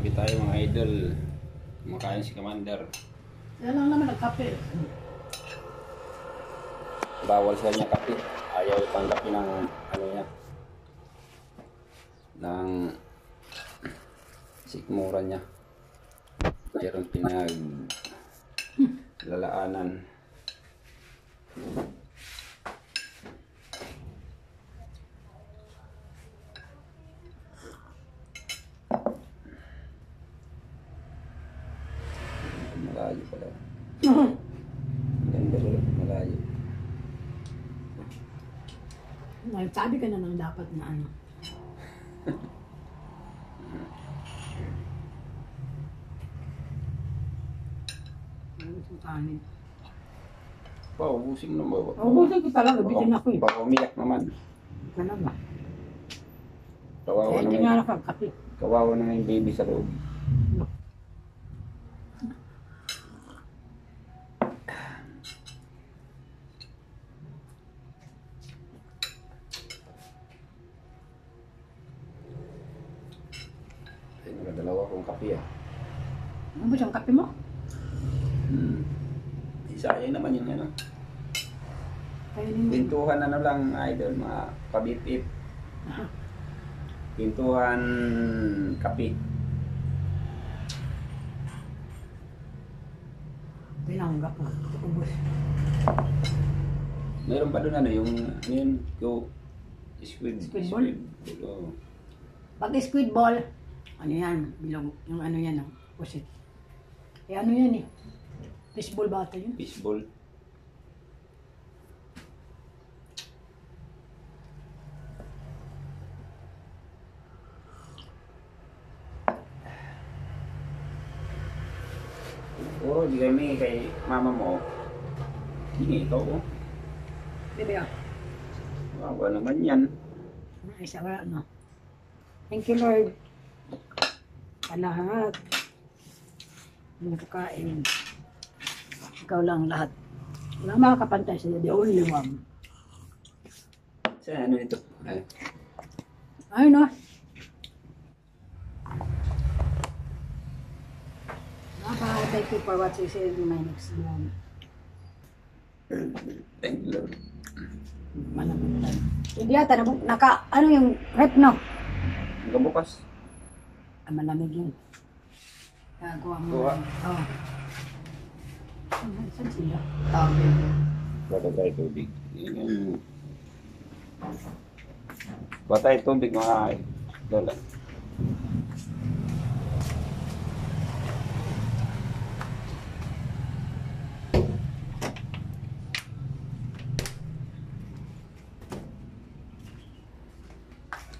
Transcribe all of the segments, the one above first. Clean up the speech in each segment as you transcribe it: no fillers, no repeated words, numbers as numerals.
Kape tayo mga idol. Kumakain si Commander. Yan lang naman nagkape. Bawal sa kanya kape. Ayaw tanggapin ng ano niya. Ng sikmura niya. Mayroong pinaglalaanan. Malayo pala. Ganda rin, malayo. Sabi ka na nang dapat na ano. Kanin. Ubusin mo naman. Ubusin ko talaga, bitin ako eh. Baka umiyak naman. Talaga. Kawawa Hindi naman. nga nakakape. Kawawa naman yung baby sa loob. Ay, nakadalawa kong kape ah. Ubus ang kape mo? Sayang naman yun ano. Kainin mo. Pintuhan ano lang idol, mga pabip-ip. Pintuhan kape. Pinanggap mo. Ubus. Meron pa doon ano yung squid ball? Oo. Pag squid ball, ano yan? Bilog. Yung ano yan, pusit. Eh ano yan eh? Fishball ba ito yun? Fishball. Oo, di kami kay mama mo. Hindi ito oh. Bebe ah. Wawa naman yan. Ay, sawa, no? Thank you, Lord. Sa lahat. Yung kakain. Ikaw lang lahat. Wala makakapantay sa'yo. The only one. Sa ano ito? Ay. Ayun, no? Thank you for watching. See you in my next vlog. Thank you, Lord. Malamig lang. Hindi ata, ano yung rep, no? Hanggang bukas. Ah, malamig yun. Gagawa mo. Kuha. Oo. Saan sila? Tawag. Baka tayo tubig. Yan. Baka tayo tubig mga idol.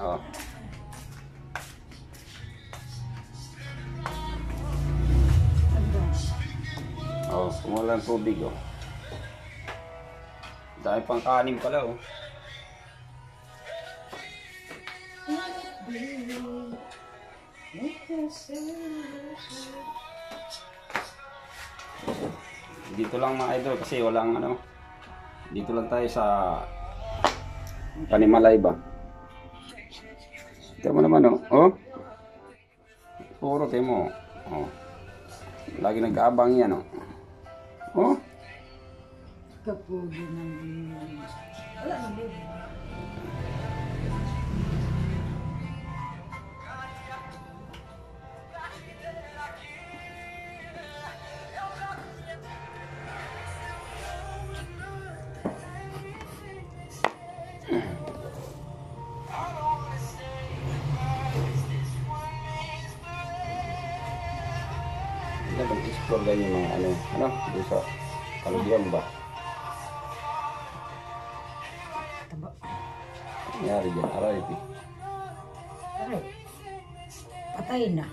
Oh. Oh, kumulang tubig oh. Dahil pang kanin pala oh. Dito lang mga idol kasi walang ano. Dito lang tayo sa Panimalay ba? Tignan mo naman oh. Oh. Puro tayo mo. Oh. Lagi nag-aabang yan oh. Oh. Kapugi ng wala na baby. Mag-explore ganyan yung mga ano, doon sa Kalugyan ba? Taba. Nangyari dyan, aray. Aray. Patay na.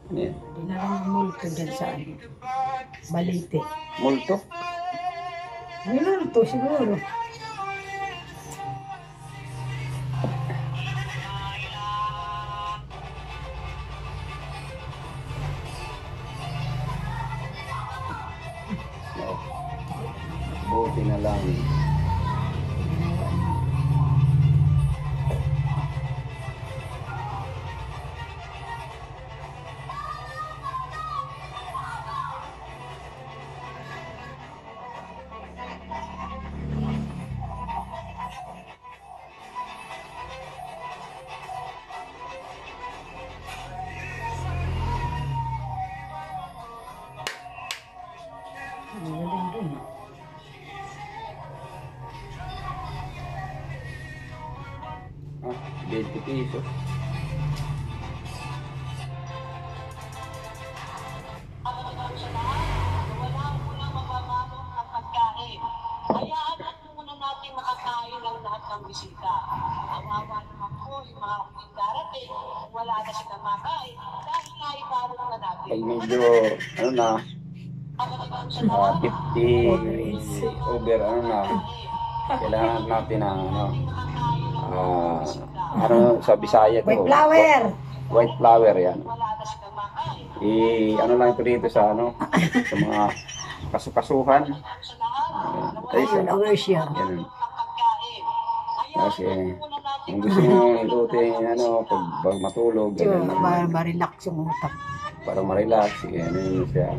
Ano yan? Dinala ng multo dyan sa ano. Balite. Multo? Minulto siguro. Buti na lang. 50 pesos. Wala munang magbabalong ng pagkain. Hayaan lang muna natin makakain ang lahat ng bisita. Awawa naman po yung mga huling darating, wala na silang makain dahil naibalot na natin. Ay medyo, ano na, 50 over, ano na, kailangan natin na, ano, sa Bisaya to. White flower. White flower yan. Wala na silang makain. Ano lang ito dito sa, ano, sa mga kasukasuhan. Sa lahat, Ay, sa, Asia. yan. ng pagkain. Hayaan Kasi, muna natin kung gusto nyo ilutin, ano, pag matulog, ganun, Ma-relax yung utak. para ma-relax, ano yun siya.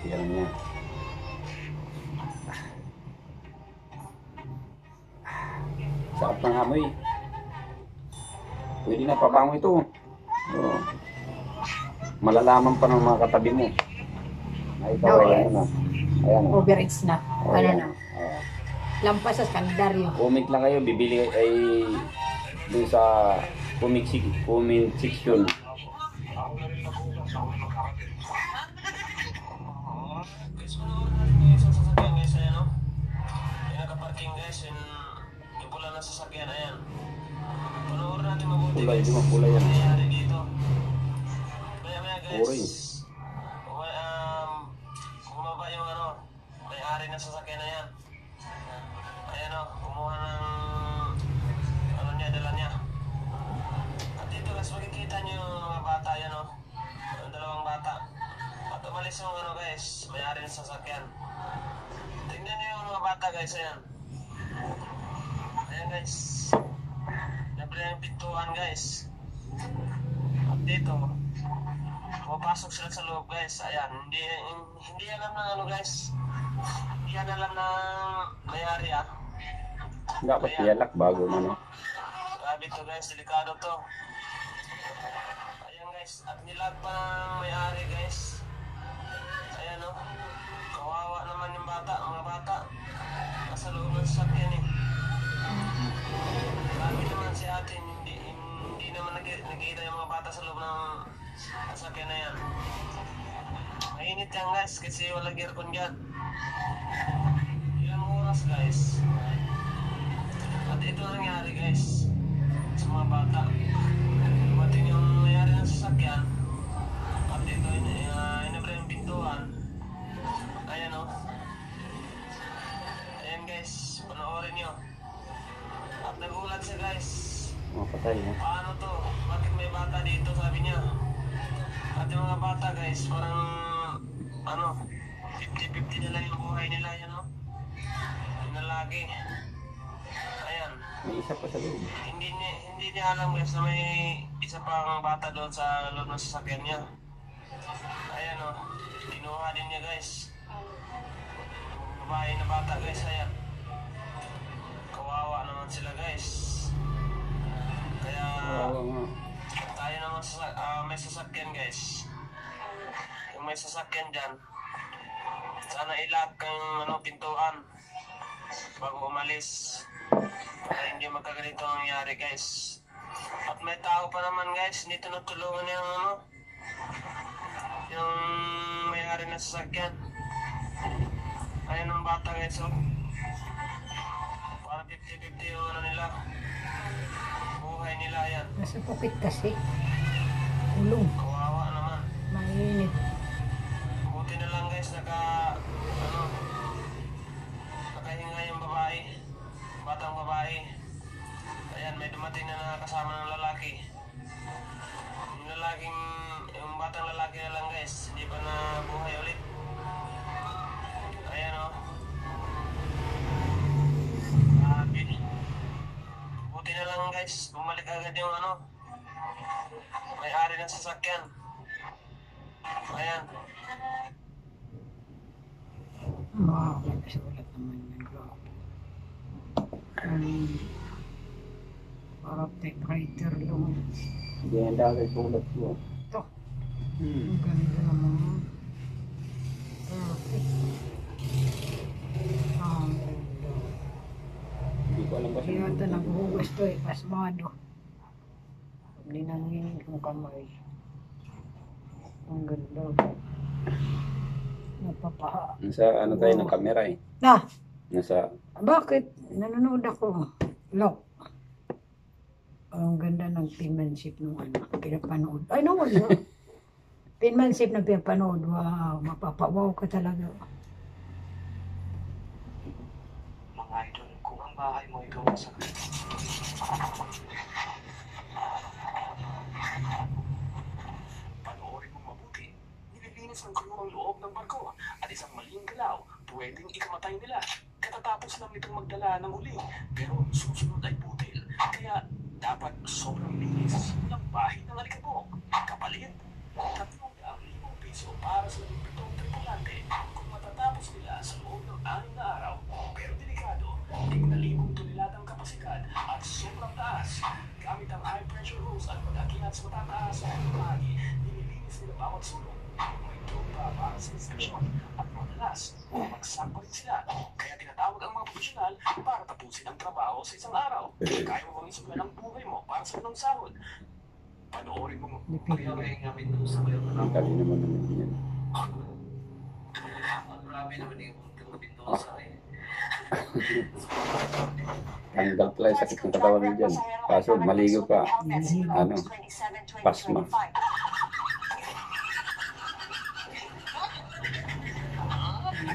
Yan niya. Sarap ng amoy. Pwede na pabango ito. Oo. Malalaman pa ng mga katabi mo. Ay, ito, Oh, ayan na. Ayan. Overage na. Oh, Ano ayan. na? Oo. Lampas sa kalendaryo. Comment lang kayo, bibili ay dun sa comment section. Guys, panoorin natin ngayon sa sasakyan guys, ayan o. Yung nakaparking guys, yung pula na sasakyan, ayan. Panoorin natin mabuti Kulay, guys. di ba kulay yan? Nangyayari dito. Maya guys. Orange. Bumaba yung ano, may-ari ng sasakyan na yan. Ayan o, kumuha ng ano niya, dala niya. At dito guys, makikita niyo yung mga bata yan o. Yung dalawang bata. At umalis yung ano guys, may-ari ng sasakyan. Tingnan niyo yung mga bata guys, ayan. Ayan guys. Nabili yung pintuan guys. At dito, pumapasok sila sa loob guys. Ayan, hindi alam ng ano guys. Hindi yan alam ng may-ari ah. Dapat ialak bago ano. Grabe to guys, delikado to. Ayan guys, at nilag pa ng may-ari guys. Ayan o. Kawawa naman yung bata, mga bata. Nasa loob ng sasakyan eh. Grabe naman si ate, hindi naman nakita yung mga bata sa loob ng sasakyan na yan. Mainit yan guys, kasi walang aircon dyan. Ilang oras guys. At ito nangyari guys sa mga bata. Dumating yung nangyari ng sasakyan. At ito inabra yung pintuan. Ayan o. Ayan guys, panoorin nyo. At nagulat siya guys. Oh, patay na. Paano to? Bakit may bata dito? Sabi niya. At yung mga bata guys, parang ano, 50-50 na lang yung buhay nila. Yan o. Yun na lagi. Ayan. May isa pa sa loob. Hindi niya alam guys na may isa pang bata doon sa loob ng sasakyan niya. Ayan o. Kinuha din niya guys. Babae na bata guys. Ayan. Kawawa naman sila guys. Kaya Oo nga. tayo naman may sasakyan guys. Yung may sasakyan dyan, sana ilock ang ano, pintuan bago umalis para hindi magkaganito ang nangyari guys. At may tao pa naman guys, hindi tinutulungan yung ano, yung may-ari na sasakyan. Ayan ang bata guys oh. Para 50-50 yung ano nila, buhay nila yan. Nasa pupit kasi. Ulong. Kawawa naman. Mainit. Buti na lang guys, nakahinga yung babae, batang babae. Ayan, may dumating na nakasama ng lalaki. Yung batang lalaki na lang guys, hindi pa na buhay ulit. Ayan o. Grabe. Buti na lang guys, bumalik agad yung ano, may-ari ng sasakyan. Ayan. Wow, nagsulat naman yung grabe. Parang typewriter lang. Hindi yan dahil sulat ko. Ito. Hmm. Ang ganda naman. Perfect. Palabas Kaya ito naghuhugas to eh, pasmado. Linangin kong kamay. Ang ganda. Napapaha. Nasa ano tayo ng camera eh. Na, Nasa bakit? Nanonood ako. Look. Ang ganda ng penmanship nung ano, pinapanood. Ay, no, no. Penmanship na pinapanood. Wow, mapapawaw ka talaga. Mga idol, kung ang bahay mo ikaw sa panoorin mong mabuti, nililinis ng crew ang loob ng barko at isang maling galaw, pwedeng ikamatay nila. Katatapos lang nitong magdala ng huli, pero susunod ay butil. Kaya dapat sobrang linis ng bahid ng alikabok. Kapalit, 300,000 piso para sa 7 tripulante kung matatapos nila sa loob ng 6 na araw. Pero delikado, 5,000 toneladang kapasidad at sobrang taas. Gamit ang high pressure hose at pag-akyat sa matataas na bahagi, nililinis nila bawat sulong. May drone pa para sa inspeksyon at madalas, bumagsak pa rin sila. Kaya tinatawag ang mga profesional para tapusin ang trabaho sa isang araw. Kaya mo bang isuglan ang buhay mo para sa ganong sahod? Panoorin mo kaya may gamit doon sa kayo na ang kali naman naman yan. grabe naman yung pinto sa akin. Tanggal pala yung sakit ng katawan mo dyan. Kaso maligo ka. Ano? Pasma.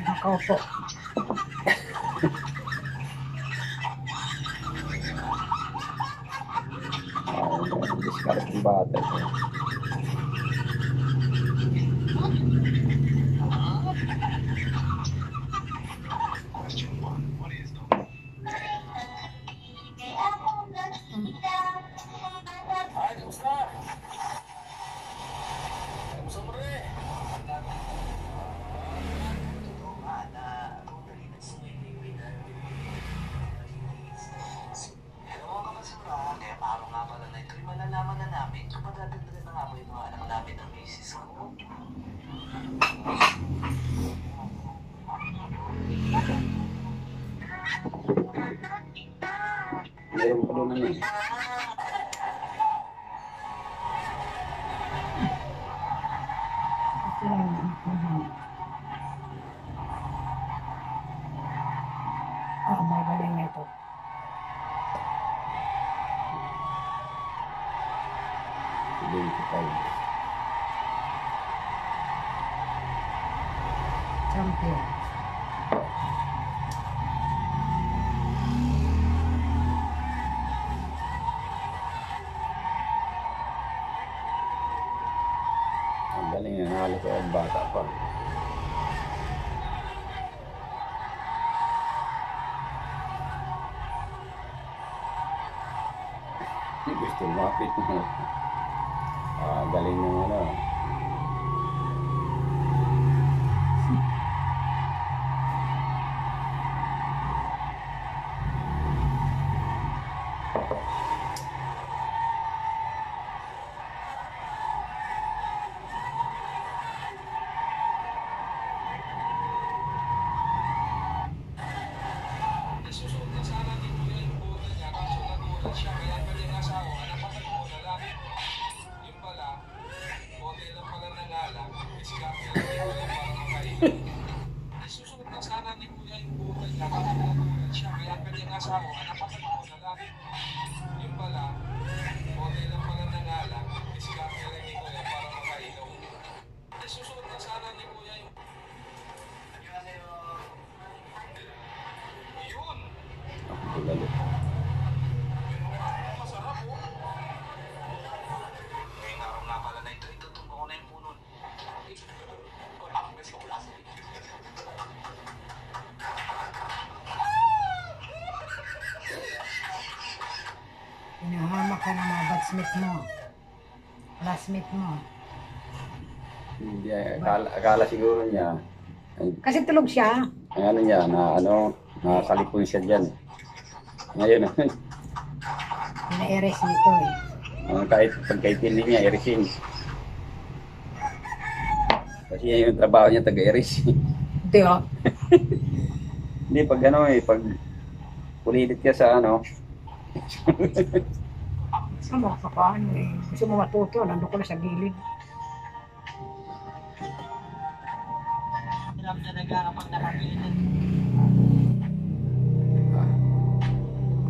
Nakaupo. Discard ng bata. Ay, kamusta? Kamusta mo rin? Kaya paano nga pala na ito'y malalaman na namin kung madadagdagan na nga ba yung mga anak namin ng misis ko. Meron pa doon ano. Ito lang. Magaling na ito. Champion. Ang galing na nahalo ko ang bata pa. Gusto lumapit mo. Galing ng ano. Nasusunod na sana ni Kuya yung buhay niya kaso nagulat siya kaya kanyang asawa napatag mo na lang. Yung pala, bote lang pala ng alak, iskapin lang ni Kuya para makain. Nasusunod na sana ni Kuya yung buhay niya kaso nagulat siya kaya kanyang asawa napatag mo na lang. Yung pala, bote lang pala ng alak, iskapin lang ni Kuya para makainom. Nasusunod na sana ni Kuya yung... Yun! Ako lalo. Masarap po. Ngayong araw nga pala na ito, itutumba ko na yung puno. Ang best ko pala. Hinahamak ka ng mga batsmate mo. Classmate mo. Hindi, akala siguro niya. Kasi tulog siya. Ang ano niya, na ano, nakakalipon siya dyan. Ngayon, Pina-erase nito eh. kahit pagkaitindi niya, erisin. Kasi yan yung trabaho niya, taga-eris. Ito yun. Hindi, pag ano eh, pag Pulilit ka sa ano. Ano ka paano eh. Gusto mo matuto, nandun ko na sa gilid. Hirap talaga kapag nakagilid.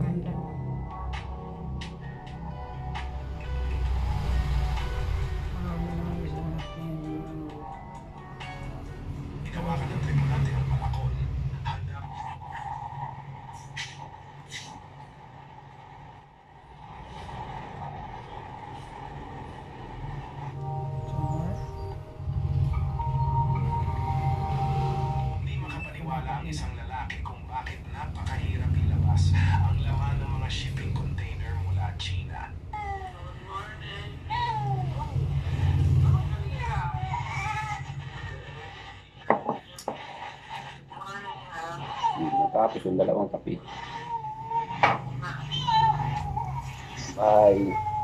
Ganda. Ginawa ka ng tribunante ng Malacon. Handa mo. Hindi makapaniwala ang isang lalaki kung bakit napakahirap ilabas ang laman ng mga shipping container mula China. Natapos yung dalawang kape. Bye.